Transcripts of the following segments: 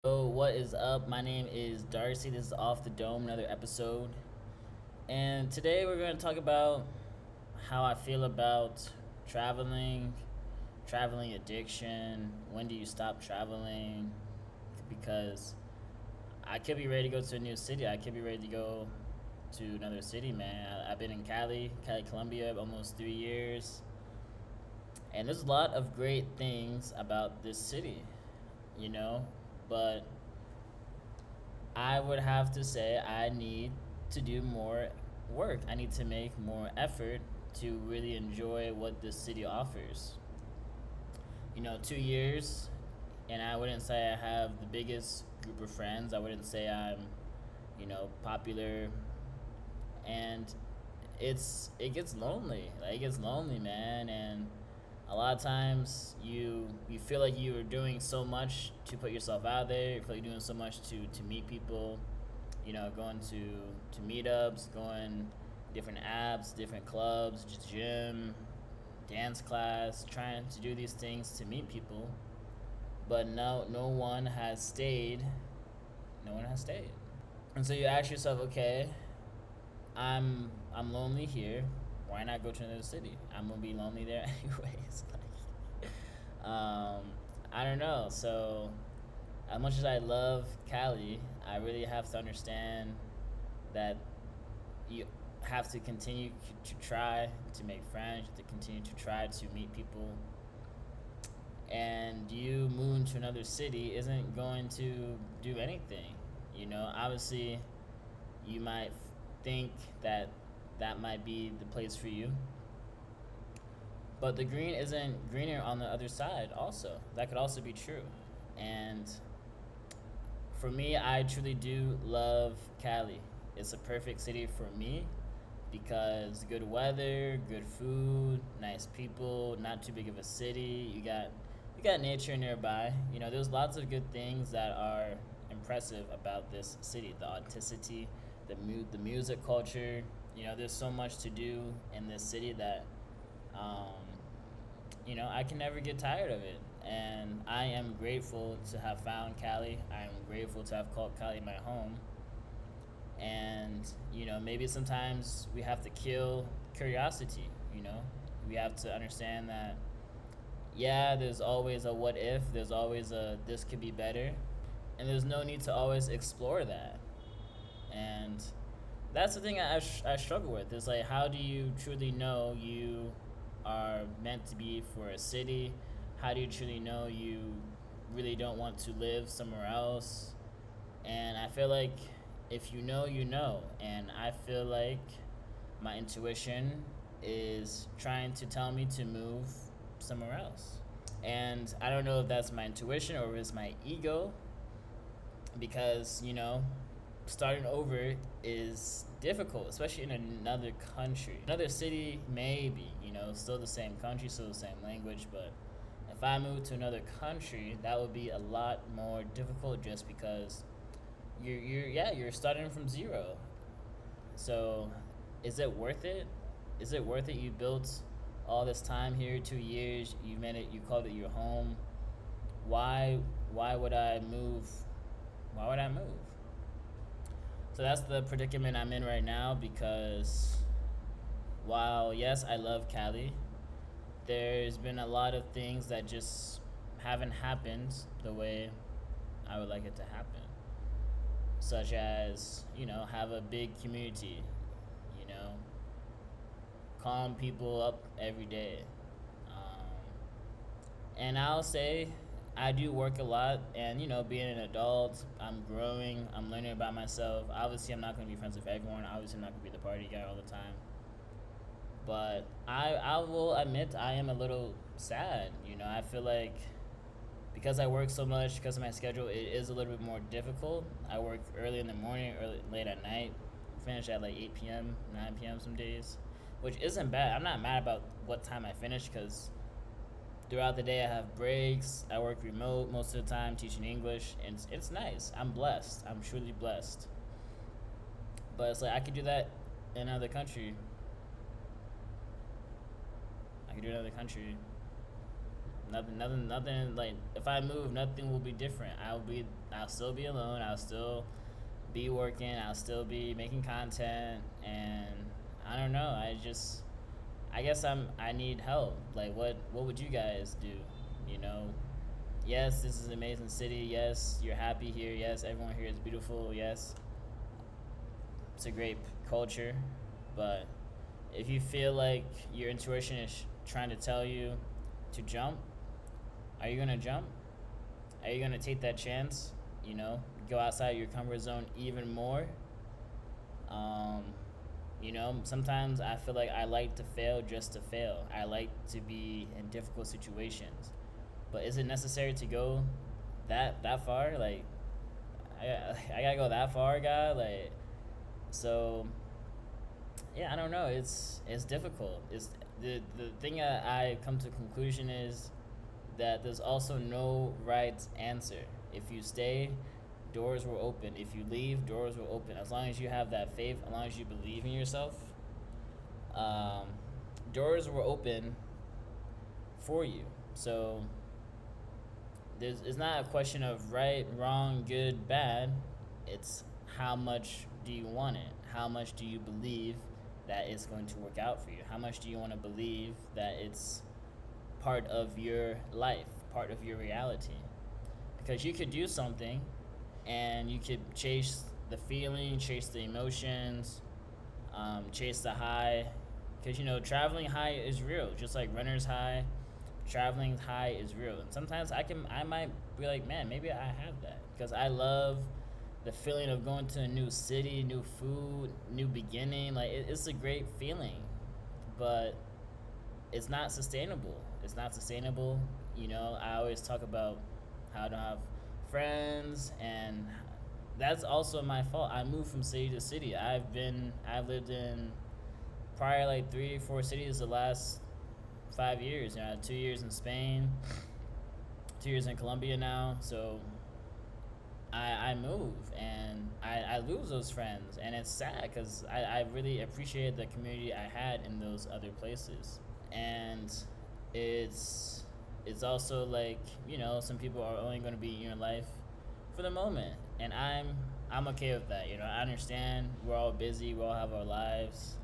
So what is up? My name is Darcy. This is Off the Dome, another episode. And today we're going to talk about how I feel about traveling, traveling addiction. When do you stop traveling? Because I could be ready to go to a new city. I could be ready to go to another city, man. I've been in Cali, Colombia, almost 3 years. And there's a lot of great things about this city, you know? But I would have to say I need to do more work. I need to make more effort to really enjoy what this city offers. 2 years, and I wouldn't say I have the biggest group of friends. I wouldn't say I'm, popular, and it gets lonely. Like it gets lonely, man, and a lot of times you feel like you are doing so much to put yourself out there. You feel like you're doing so much to meet people, going to meetups, going different apps, different clubs, gym, dance class, trying to do these things to meet people. But no one has stayed. No one has stayed. And so you ask yourself, okay, I'm lonely here. Why not go to another city? I'm gonna be lonely there anyways. I don't know. So, as much as I love Cali, I really have to understand that you have to continue to try to make friends, to continue to try to meet people. And you moving to another city isn't going to do anything. Obviously, you might think that that might be the place for you. But the green isn't greener on the other side, also. That could also be true. And for me, I truly do love Cali. It's a perfect city for me because good weather, good food, nice people, not too big of a city. You got nature nearby. There's lots of good things that are impressive about this city. The authenticity, the music culture. There's so much to do in this city that um, I can never get tired of it. And I am grateful to have found Cali. I am grateful to have called Cali my home. And, maybe sometimes we have to kill curiosity, We have to understand that, yeah, there's always a what if, there's always a this could be better. And there's no need to always explore that. And that's the thing I struggle with. Is like, how do you truly know you are meant to be for a city? How do you truly know you really don't want to live somewhere else? And I feel like if you know, you know. And I feel like my intuition is trying to tell me to move somewhere else. And I don't know if that's my intuition or if it's my ego, because, starting over is difficult, especially in another country. Another city, maybe, still the same country, still the same language, but if I move to another country, that would be a lot more difficult just because you're starting from zero. So, is it worth it? Is it worth it? You built all this time here, 2 years, you made it, you called it your home. Why why would I move? Why would I move? So that's the predicament I'm in right now because while, yes, I love Cali, there's been a lot of things that just haven't happened the way I would like it to happen. Such as, have a big community, you know, calm people up every day. Um, and I'll say I do work a lot, and being an adult, I'm growing, I'm learning about myself. Obviously, I'm not going to be friends with everyone. Obviously, I'm not going to be the party guy all the time. But I will admit I am a little sad. I feel like because I work so much, because of my schedule, it is a little bit more difficult. I work early in the morning, late at night, finish at like 8 p.m., 9 p.m. some days, which isn't bad. I'm not mad about what time I finish because throughout the day I have breaks. I work remote most of the time, teaching English, and it's nice. I'm blessed. I'm truly blessed. But it's like I could do that in another country. I could do it in another country Nothing. Like if I move, nothing will be different. I'll still be alone. I'll still be working. I'll still be making content, and I don't know. I guess I need help. Like what would you guys do? You know, yes, this is an amazing city. Yes, you're happy here. Yes, everyone here is beautiful. Yes, it's a great culture, but if you feel like your intuition is trying to tell you to jump, are you gonna jump? Are you gonna take that chance? You know, go outside your comfort zone even more. Um, sometimes I feel like I like to fail just to fail. I like to be in difficult situations, but is it necessary to go that far? Like, I gotta go that far, guy. Like, so yeah, I don't know. It's difficult. It's the thing I come to conclusion is that there's also no right answer. If you stay, doors will open. If you leave, doors will open. As long as you have that faith, as long as you believe in yourself, um, doors will open for you. So it's not a question of right, wrong, good, bad. It's how much do you want it? How much do you believe that it's going to work out for you? How much do you want to believe that it's part of your life, part of your reality? Because you could do something and you could chase the feeling, chase the emotions, chase the high. Because, traveling high is real. Just like runner's high, traveling high is real. And sometimes I might be like, man, maybe I have that. Because I love the feeling of going to a new city, new food, new beginning. Like, it's a great feeling. But it's not sustainable. It's not sustainable. I always talk about how I don't have friends, and that's also my fault. I moved from city to city. I've lived in probably like 3 or 4 cities the last 5 years. I had 2 years in Spain, 2 years in Colombia now. So I move and I lose those friends, and it's sad because I really appreciated the community I had in those other places. And it's also like, some people are only going to be in your life for the moment, and I'm okay with that. I understand we're all busy, we all have our lives.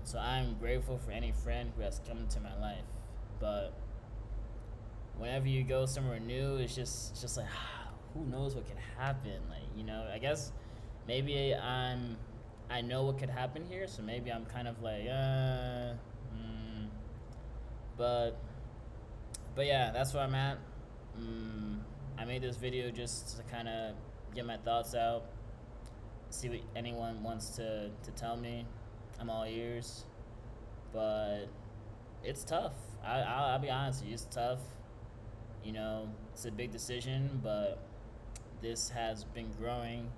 So I'm grateful for any friend who has come into my life. But whenever you go somewhere new, it's just like, who knows what can happen? Like, I guess maybe I know what could happen here, so maybe I'm kind of like, but yeah, that's where I'm at. I made this video just to kind of get my thoughts out, see what anyone wants to tell me. I'm all ears, but it's tough. I'll be honest with you, it's tough. It's a big decision, but this has been growing,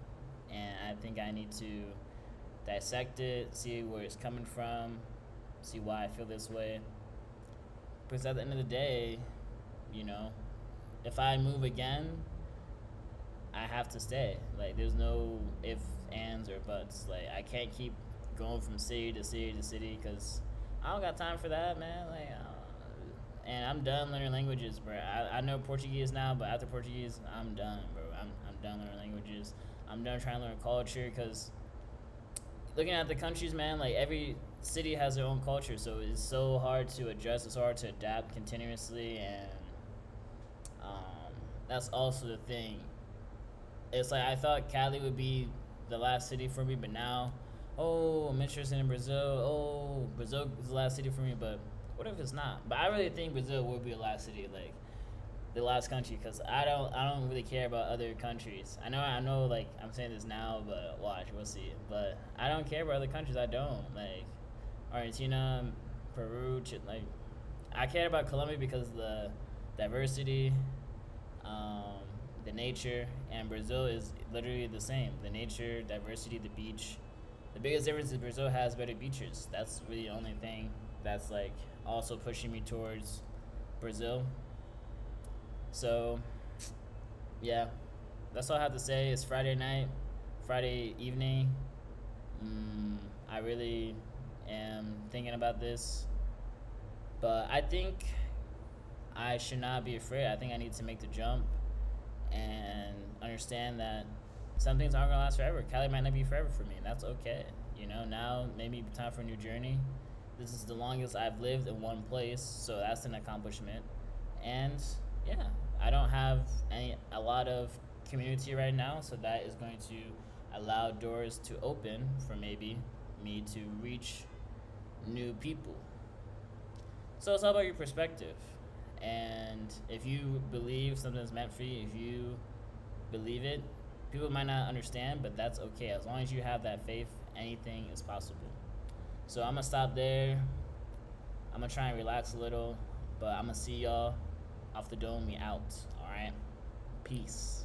and I think I need to dissect it, see where it's coming from, see why I feel this way. Because at the end of the day, if I move again, I have to stay. Like, there's no ifs, ands, or buts. Like, I can't keep going from city to city to city because I don't got time for that, man. Like, and I'm done learning languages, bro. I know Portuguese now, but after Portuguese, I'm done, bro. I'm done learning languages. I'm done trying to learn culture because looking at the countries, man, like every city has their own culture, so it's so hard to adjust. It's hard to adapt continuously, and that's also the thing. It's like I thought Cali would be the last city for me, but now, I'm interested in Brazil. Oh, Brazil is the last city for me, but what if it's not? But I really think Brazil will be the last city, like the last country, because I don't really care about other countries. I know, like I'm saying this now, but watch, we'll see. But I don't care about other countries. I don't like Argentina, Peru, like I care about Colombia because of the diversity, the nature, and Brazil is literally the same. The nature, diversity, the beach. The biggest difference is Brazil has better beaches. That's really the only thing that's like also pushing me towards Brazil. So, yeah, that's all I have to say. It's Friday night, Friday evening. I really am thinking about this, but I think I should not be afraid. I think I need to make the jump and understand that some things aren't gonna last forever. Cali might not be forever for me, and that's okay. Now maybe time for a new journey. This is the longest I've lived in one place, so that's an accomplishment. And yeah, I don't have a lot of community right now, so that is going to allow doors to open for maybe me to reach new people. So it's all about your perspective. And if you believe something's meant for you, if you believe it, people might not understand, but that's okay. As long as you have that faith, anything is possible. So I'm gonna stop there. I'm gonna try and relax a little, but I'm gonna see y'all off the dome. We out. All right. Peace.